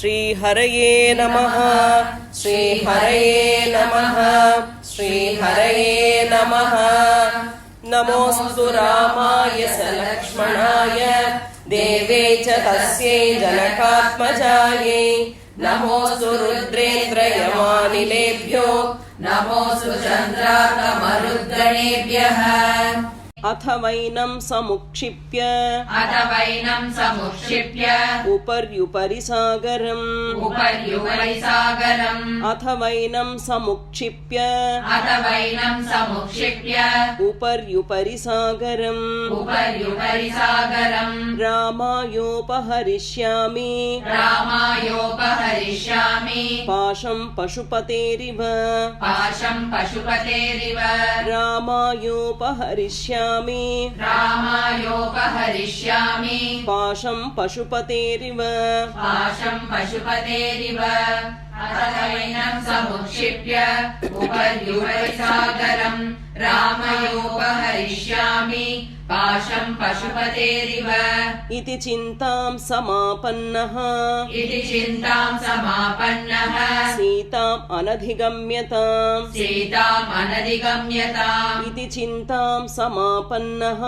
श्रीहरये नमः श्रीहरये नमः श्रीहरये नमः। नमोऽस्तु रामाय सलक्ष्मणाय देवे च तस्यै जनकात्मजायै। नमोऽस्तु रुद्रेन्द्रयमानिलेभ्यो नमोऽस्तु चन्द्रार्कमरुद्गणेभ्यः। अथ वैनं समुक्षिप्य उपर्युपरि सागरम् अथ वैनं समुक्षिप्य उपर्युपरि सागरम् रामायोपहरिष्यामि पाशं पशुपतेरिव रामायोपहरिष्यामि पाशं पशुपतेरिव अथ वैनं समुक्षिप्य उपर्युपरि सागरम् रामयोपहरिष्यामि पाशं पशुपतेरिव। इति चिन्तां समापन्नः सीताम् अनधिगम्यताम् इति चिन्तां समापन्नः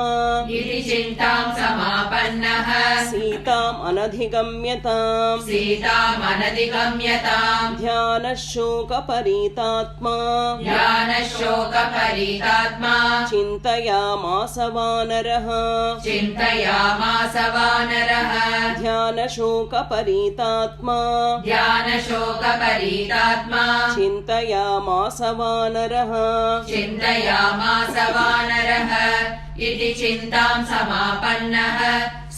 सीताम् अनधिगम्यताम् ध्यानशोकपरीतात्मा चिन्तयामास वानरः ध्यानशोकपरीतात्मा चिन्तयामास वानरः इति चिन्तां समापन्नः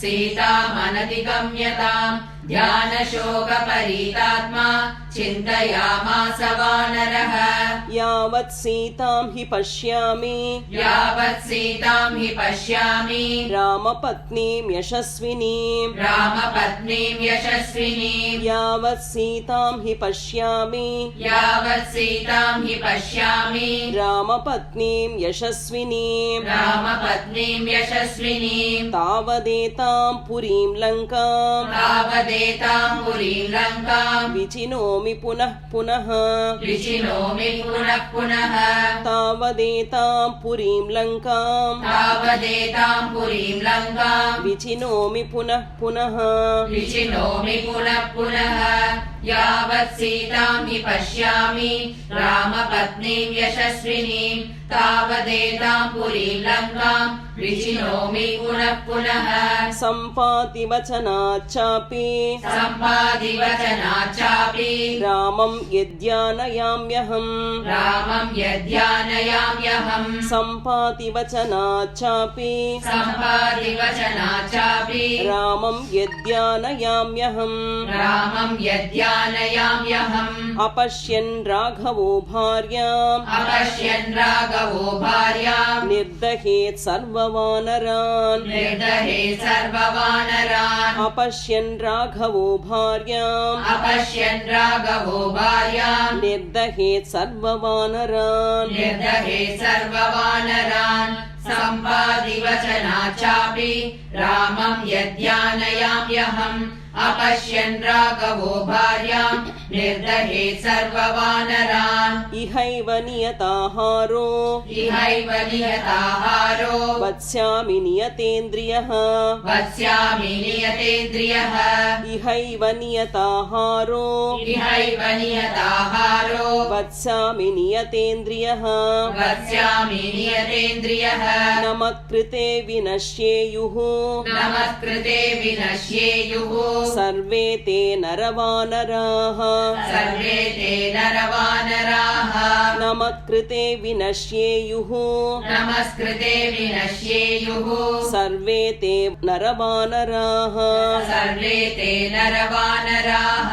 सीतामनधिगम्यताम् ध्यानशोकपरीतात्मा चिन्तयामास वानरः। यावत् सीतां हि पश्यामि रामपत्नीं यशस्विनीं यावत् सीतां हि पश्यामि रामपत्नीं यशस्विनीं तावदेतां पुरीं लङ्कां विचिनोमि पुनः पुनः तावदेतां पुरीं लङ्कां विचिनोमि पुनः पुनः यावत् सीतां हि पश्यामि रामपत्नीं यशस्विनीं तावदेतां पुरीं लङ्कां विचिनोमि पुनः पुनः। सम्पाति वचनाच्चापि रामं यद्यानयाम्यहम् सम्पाति वचनाच्चापि रामं यद्यानयाम्यहम् अपश्यन् राघवो भार्याम् निर्दहेत् सर्ववानरान् अपश्यन् राघवो भार्याम् निर्दहेत् सर्ववानरान् सम्पादि वचनाच्चापि रामं यद्यानयाम्यहम् अपश्यन् राघवो भार्यां निर्दहेत् सर्ववानरान्। इहैव नियताहारो वत्स्यामि नियतेन्द्रियः इहैव नियताहारो वत्स्यामि नियतेन्द्रियः न मत्कृते विनश्येयुः सर्वे ते नरवानराः न मत्कृते विनश्येयुः सर्वे ते नरवानराः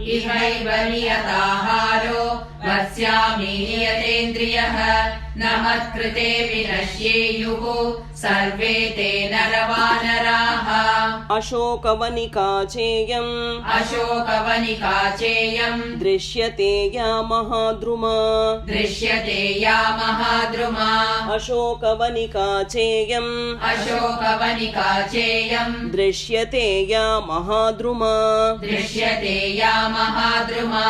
इहैव नियताहारो वत्स्यामि नियतेन्द्रियः न मत्कृते विनश्येयुः सर्वे ते नरवानराः अशोकवनिका चेयम् अशोकवनिका चेयम् दृश्यते या महाद्रुमा दृश्यते या महाद्रुमा अशोकवनिका चेयम् अशोकवनिका चेयम् दृश्यते या महाद्रुमा दृश्यते या महाद्रुमा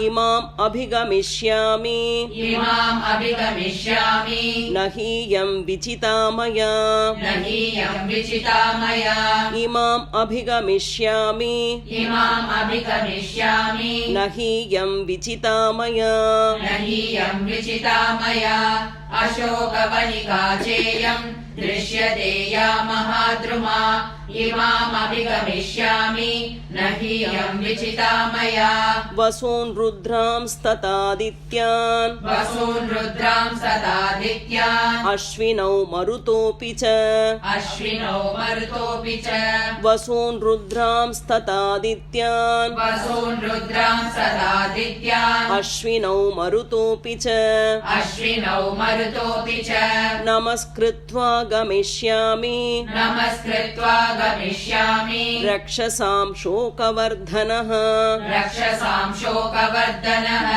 इमाम् अभिगमिष्यामि इमाम् अभिगमिष्यामि न हीयं विचिता मया न हीयं विचिता मया इमाम् अभिगमिष्यामि इमाम् अभिगमिष्यामि न हीयं विचिता मया न हीयं विचिता मया अशोकवनिका चेयम् दृश्यते या महाद्रुमा इमाम् अभिगमिष्यामि न हीयं विचिता मया वसून् रुद्रांस्ततादित्यान् वसून् रुद्रां सदादित्यान् अश्विनौ मरुतोऽपि च अश्विनौ मरुतोऽपि च वसून् रुद्रांस्ततादित्यान् वसून् रुद्रां सदादित्यान् अश्विनौ मरुतोऽपि च अश्विनौ मरुतोऽपि च नमस्कृत्वा गमिष्यामि नमस्कृत्वा गमिष्यामि रक्षसां शोकवर्धनः रक्षसां शोकवर्धनः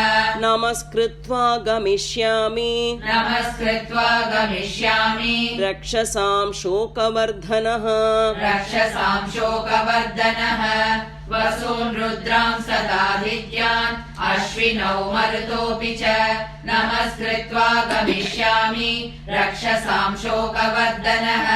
नमस्कृत्वा गमिष्यामि नमस्कृत्वा गमिष्यामि रक्षसां शोकवर्धनः रक्षसां शोकवर्धनः वसून् रुद्रां सदादित्यान् अश्विनौ मरुतोऽपि च नमस्कृत्वा गमिष्यामि रक्षसां शोकवर्धनः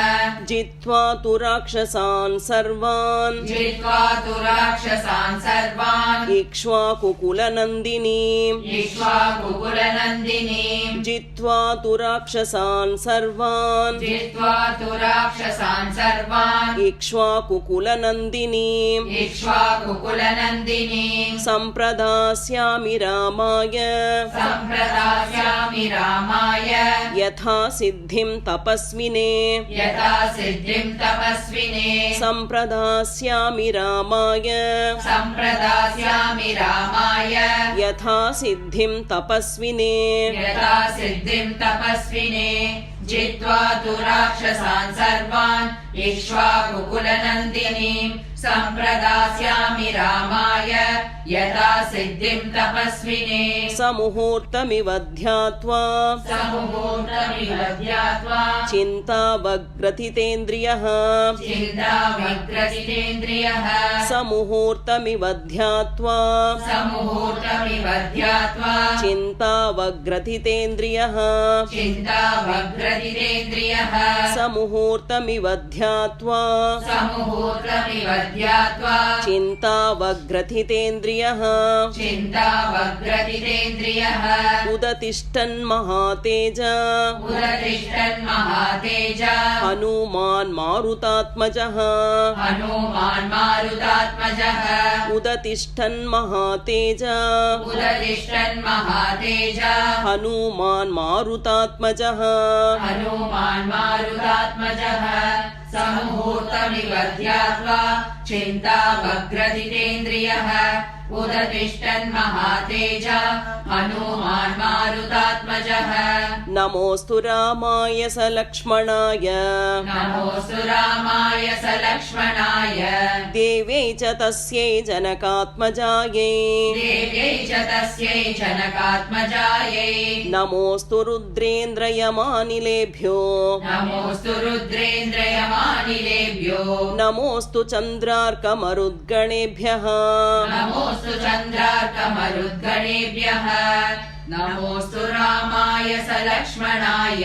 जित्वा तु राक्षसान् सर्वान् जित्वा तु राक्षसान् सर्वान् इक्ष्वाकुकुलनन्दिनीम् इक्ष्वाकुकुलनन्दिनीम् जित्वा तु राक्षसान् सर्वान् जित्वा तु राक्षसान् सर्वान् इक्ष्वाकुकुलनन्दिनीम् इक्ष्वाकुकुलनन्दिनीम् सम्प्रदास्यामि रामाय सम्प्रदास्यामि रामाय यथा सिद्धिं तपस्विने यथा सिद्धिं तपस्विने सम्प्रदास्यामि रामाय सम्प्रदास्यामि रामाय यथा सिद्धिं तपस्विने यथा सिद्धिं तपस्विने जित्वा तु राक्षसान् सर्वान् इक्ष्वाकुकुलनन्दिनीम् सम्प्रदास्यामि रामाय यथा सिद्धिं तपस्विने समुहूर्तमिव ध्यात्वा समुहूर्तमिव ध्यात्वा चिन्तावग्रथितेन्द्रियः चिन्तावग्रथितेन्द्रियः समुहूर्तमिव ध्यात्वा समुहूर्तमिव ध्यात्वा चिन्तावग्रथितेन्द्रियः चिन्तावग्रथितेन्द्रियः समुहूर्तमिव ध्यात्वा समुहूर्तमिव ध्यात्वा चिन्तावग्रथितेन्द्रियः चिन्तावग्रथितेन्द्रियः उदतिष्ठन्महातेज उदतिष्ठन्महातेज हनुमान् मारुतात्मजः हनुमान् मारुतात्मजः उदतिष्ठन्महातेज उदतिष्ठन्महातेज हनुमान् मारुतात्मजः हनुमान् मारुतात्मजः समुहूर्तमिव ध्यात्वा चिन्तावग्रथितेन्द्रियः उदतिष्ठन्महातेज हनुमान् मारुतात्मजः नमोऽस्तु रामाय सलक्ष्मणाय नमोऽस्तु रामाय सलक्ष्मणाय देव्यै च तस्यै जनकात्मजायै देव्यै च तस्यै जनकात्मजायै नमोऽस्तु रुद्रेन्द्रयमानिलेभ्यो नमोऽस्तु रुद्रेन्द्रयमानिलेभ्यो नमोऽस्तु चन्द्रार्कमरुद्गणेभ्यः नमोऽस्तु चन्द्रार्कमरुद्गणेभ्यः नमोऽस्तु रामाय सलक्ष्मणाय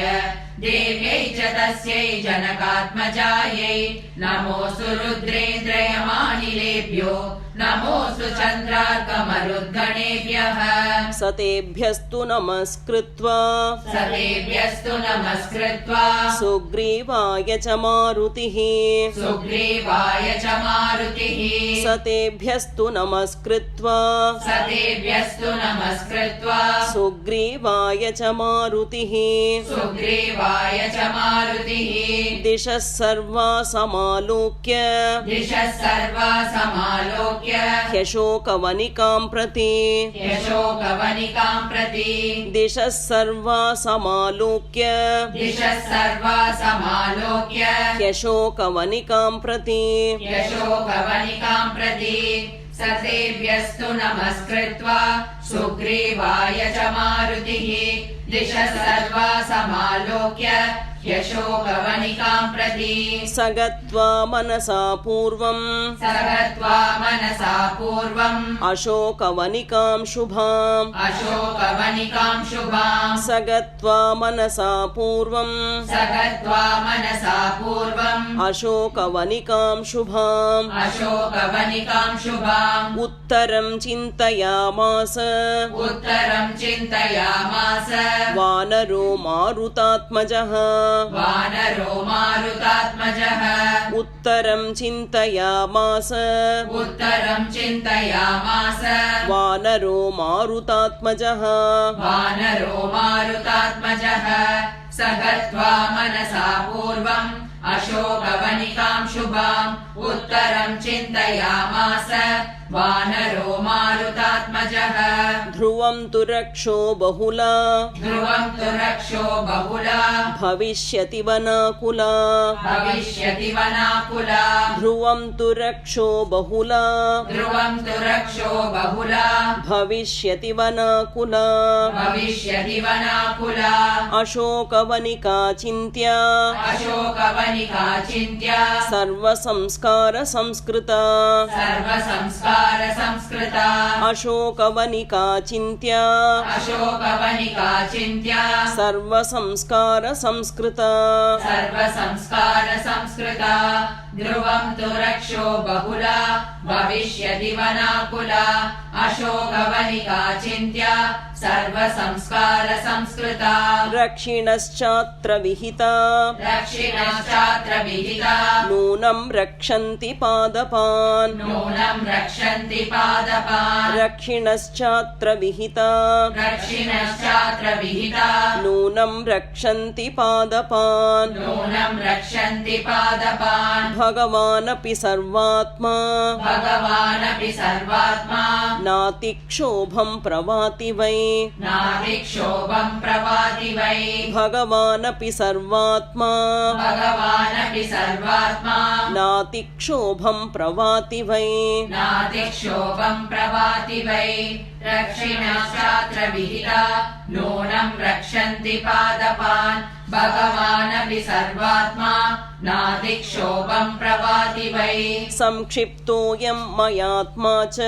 देव्यै च तस्यै जनकात्मजायै नमोऽस्तु रुद्रेन्द्रयमानिलेभ्यो नमोऽस्तु चन्द्रार्कमरुद्गणेभ्यः सतेभ्यस्तु नमस्कृत्वा सतेभ्यस्तु नमस्कृत्वा सुग्रीवाय च मारुतिः सुग्रीवाय च मारुतिः सतेभ्यस्तु नमस्कृत्वा सतेभ्यस्तु नमस्कृत्वा सुग्रीवाय च मारुतिः सुग्रीवाय च मारुतिः दिशः सर्वा समालोक्य दिशः सर्वा समालोक्य ह्यशोकवनिकां प्रति यशोकवनिकां प्रति दिशः सर्वा समालोक्य दिशः सर्वा समालोक्य ह्यशोकवनिकां प्रति यशोकवनिकां प्रति सतेभ्यस्तु नमस्कृत्वा सुग्रीवाय च मारुतिः दिशः सर्वा समालोक्य यशोकवनिकां प्रति स गत्वा मनसा पूर्वम् सगत्वा मनसा पूर्वम् अशोकवनिकां शुभाम् अशोकवनिकां शुभां स गत्वा मनसा पूर्वम् सगत्वा मनसा पूर्वम् अशोकवनिकां शुभाम् अशोकवनिकां शुभाम् उत्तरं चिन्तयामास उत्तरं चिन्तयामास वानरो मारुतात्मजः वानरो मारुतात्मजः उत्तरं चिन्तयामास उत्तरं चिन्तयामास वानरो मारुतात्मजः वानरो मारुतात्मजः स गत्वा मनसा पूर्वम् अशोकवनिकां शुभाम् उत्तरं चिन्तयामास वानरो मारुतात्मजः ध्रुवं तु रक्षो बहुला ध्रुवं तु रक्षो बहुला भविष्यति वनाकुला भविष्यति वनाकुला ध्रुवं तु रक्षो बहुला ध्रुवं तु रक्षो बहुला भविष्यति वनाकुला भविष्यति वनाकुला अशोकवनिका चिन्त्या अशोकवनिका चिन्त्या सर्वसंस्कार संस्कृता सर्वसंस्कार संस्कृता अशोकवनिका चिन्त्या अशोकवनिका चिन्त्या सर्वसंस्कार संस्कृता सर्वसंस्कार संस्कृता ध्रुवं तु रक्षो बहुला भविष्यति वनाकुला अशोकवनिका चिन्त्या सर्वसंस्कार संस्कृता रक्षिणश्चात्र विहिता रक्षिणश्चात्र विहिता नूनं रक्षन्ति पादपान् नूनं रक्षन्ति पादपान् रक्षिणश्चात्र विहिता रक्षिणश्चात्र विहिता नूनं रक्षन्ति पादपान् नूनं रक्षन्ति पादपान् भगवानपि सर्वात्मा भगवानपि सर्वात्मा नातिक्षोभं प्रवाति वै नातिक्षोभं प्रवाति वै भगवानपि सर्वात्मा भगवानपि सर्वात्मा नातिक्षोभं प्रवाति वै नातिक्षोभं प्रवाति वै रक्षिणश्चात्र विहिता नूनं रक्षन्ति पादपान् भगवानपि सर्वात्मा नातिक्षोभं प्रवाति वै संक्षिप्तोऽयं मयात्मा च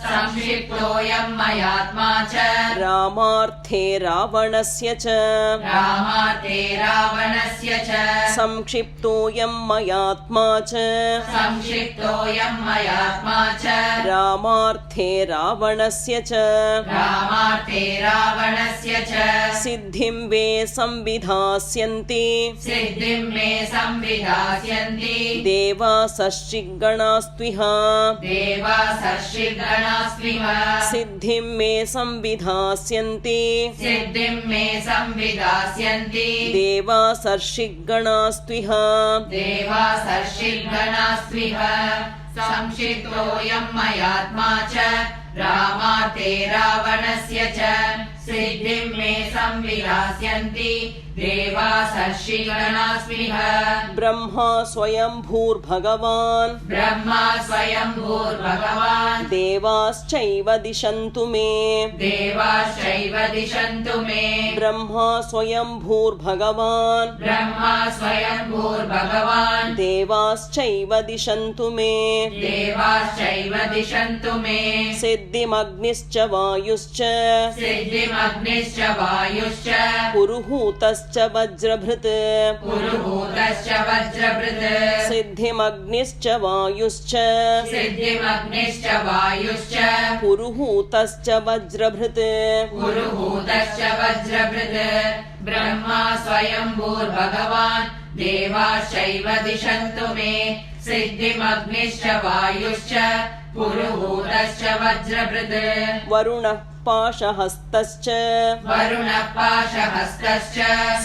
संक्षिप्तोऽयं मयात्मा च रामार्थे रावणस्य च रामार्थे रावणस्य च संक्षिप्तोऽयं मयात्मा च संक्षिप्तोऽयं मयात्मा च रामार्थे रावणस्य च रामार्थे रावणस्य च सिद्धिं वे संविधास्यन्ति सिद्धिं मे संविधास्यन्ति देवासश्चिद्गणास्त्विह देवासर्षिगणास्त्विह सिद्धिं मे संविधास्यन्ति सिद्धिं मे संविधास्यन्ति देवासर्षिगणास्त्विह देवासर्षिगणास्त्विह संक्षिप्तोऽयं मयात्मा च रामार्थे रावणस्य च सिद्धिं मे संविधास्यन्ति देवासर्षिगणास्मिह ब्रह्मा स्वयंभूर्भगवान् ब्रह्मा स्वयंभूर्भगवान् देवाश्चैव दिशन्तु मे देवाश्चैव दिशन्तु मे ब्रह्मा स्वयंभूर्भगवान् ब्रह्मा स्वयंभूर्भगवान् देवाश्चैव दिशन्तु मे देवाश्चैव दिशन्तु मे सिद्धिमग्निश्च वायुश्च सिद्धिमग्निश्च वायुश्च पुरुहूतश्च वज्रभृत् पुरुहूतश्च वज्रभृत् सिद्धिमग्निश्च वायुश्च सिद्धिमग्निश्च वायुश्च पुरुहूतश्च वज्रभृत् पुरुहूतश्च वज्रभृत् ब्रह्मा स्वयंभूर्भगवान् देवाश्चैव दिशन्तु मे सिद्धिमग्निश्च वायुश्च पुरुहूतश्च वज्रभृत् वरुणः पाशहस्तश्च वरुणः पाशहस्तश्च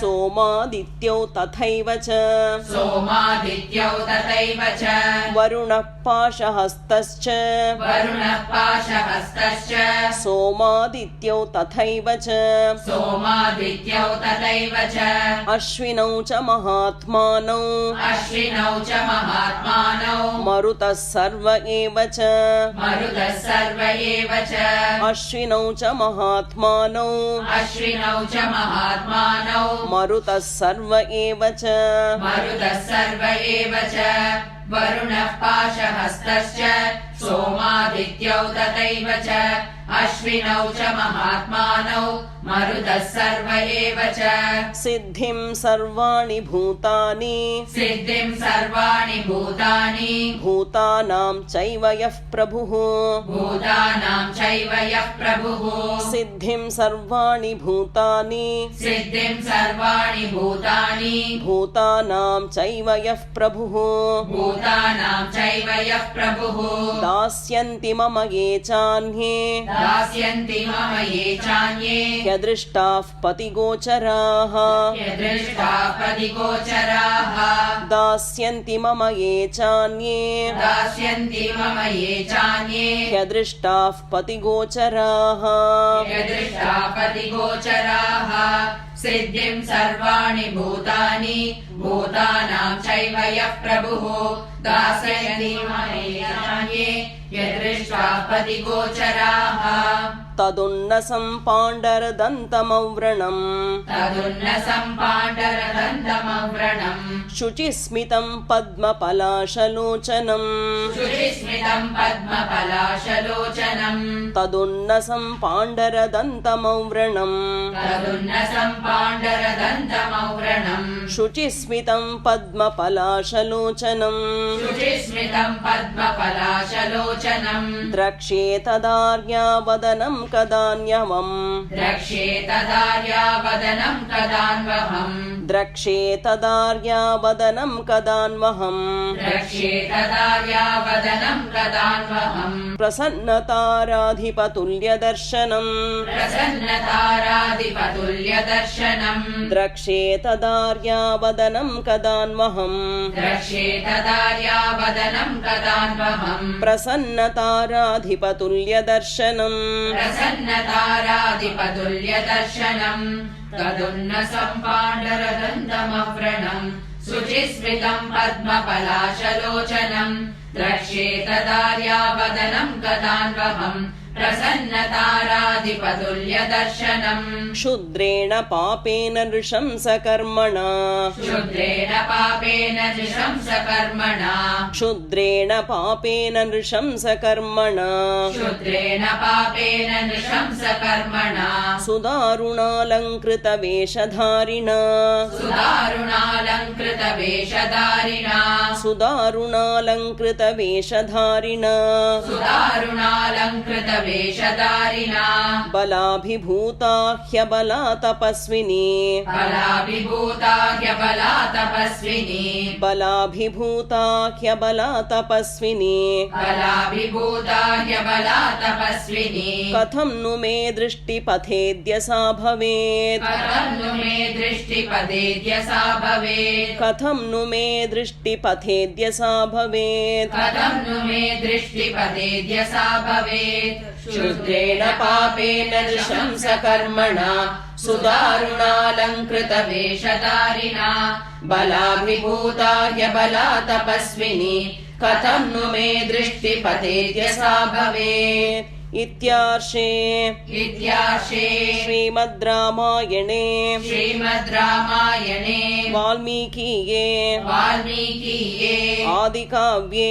सोमादित्यौ तथैव च सोमादित्यौ तथैव च वरुणः पाशहस्तश्च वरुणः पाशहस्तश्च सोमादित्यौ तथैव च सोमादित्यौ तथैव च अश्विनौ च महात्मानौ अश्विनौ च महात्मानौ मरुतः सर्व एव च मरुतः सर्व एव च अश्विनौ च महात्मानौ अश्विनौ च महात्मानौ मरुतः सर्व एव च मरुतः सर्व एव च वरुणः पाशहस्तश्च सोमादित्यौ तथैव च अश्विनौ च महात्मानौ मरुतः सर्व एव च सिद्धिं सर्वाणि भूतानि सिद्धिं सर्वाणि भूतानि भूतानां चैव यः प्रभुः भूतानां चैव यः प्रभुः सिद्धिं सर्वाणि भूतानि सिद्धिं सर्वाणि भूतानि भूतानां चैव यः प्रभुः भूतानां चैव यः प्रभुः दास्यन्ति मम ये चान्ये दास्यन्ति मम ये चान्ये यदृष्टाः पतिगोचराः यदृष्टापदिगोचराः दास्यन्ति मम ये चान्ये दास्यन्ति मम ये चान्ये यदृष्टाः पतिगोचराः यदृष्टापदिगोचराः सिद्धिं सर्वाणि भूतानि भूतानां चैव यः प्रभुः दास्यन्ति मम ये चान्ये यदृष्टापदिगोचराः तदुन्नसं पाण्डरदन्तमव्रणम् तदुन्नसं पाण्डरदन्तमव्रणम् शुचिस्मितं पद्मपलाशलोचनम् शुचिस्मितं पद्मपलाशलोचनम् तदुन्नसं पाण्डरदन्तमव्रणम् तदुन्नसं पाण्डरदन्तमव्रणम् शुचिस्मितं पद्मपलाशलोचनम् शुचिस्मितं पद्मपलाशलोचनम् द्रक्ष्ये तदार्यावदनं कदान्यवम् द्रक्ष्ये तदार्यावदनं कदान्वहम् द्रक्ष्ये तदार्यावदनं कदान्वहम् द्रक्ष्ये तदार्यावदनं कदान्वहम् प्रसन्नताराधिपतुल्यदर्शनम् प्रसन्नताराधिपतुल्यदर्शनम् द्रक्ष्ये तदार्यावदनं कदान्वहम् द्रक्ष्ये तदार्यावदनं कदान्वहम् प्रसन्नताराधिपतुल्यदर्शनम् प्रसन्नताराधिपतुल्यदर्शनम् तदुन्नसं पाण्डरदन्तमव्रणम् शुचिस्मितं पद्मपलाशलोचनम् द्रक्ष्ये तदार्यावदनं कदान्वहम् प्रसन्नताराधिपतुल्यदर्शनम् क्षुद्रेण पापेन नृशंसकर्मणा क्षुद्रेण पापेन नृशंसकर्मणा क्षुद्रेण पापेन नृशंसकर्मणा क्षुद्रेण पापेन नृशंसकर्मणा सुदारुणालङ्कृतवेषधारिणा सुदारुणालङ्कृतवेषधारिणा सुदारुणालङ्कृतवेषधारिणा सुदारुणालङ्कृतवेषधारिणा बलाभिभूता ह्यबला तपस्विनी बलाभिभूता ह्यबला तपस्विनी बलाभिभूता ह्यबला तपस्विनी बलाभिभूता ह्यबला तपस्विनी कथं नु मे दृष्टिपथेद्य सा भवेत् कथं नु मे दृष्टिपथेद्य सा भवेत् कथं नु मे दृष्टिपथेद्य सा भवेत् कथं नु मे दृष्टिपथेद्य सा भवेत् क्षुद्रेण पापेन नृशंसकर्मणा सुदारुणालङ्कृतवेषधारिणा बलाभिभूता ह्यबला तपस्विनी कथं नु मे दृष्टिपथेद्य सा भवेत् इत्यार्षे श्रीमद् रामायणे वाल्मीकीये आदिकाव्ये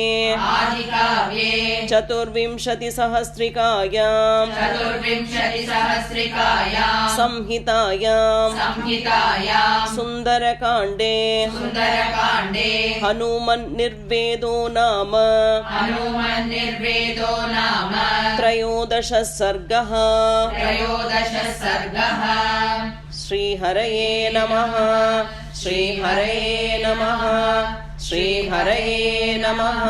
चतुर्विंशतिसहस्रिकायां संहितायां सुन्दरकाण्डे हनुमन्निर्वेदो नाम त्रयोदशः सर्गः श्रीहरये नमः श्रीहरये नमः श्रीहरये नमः।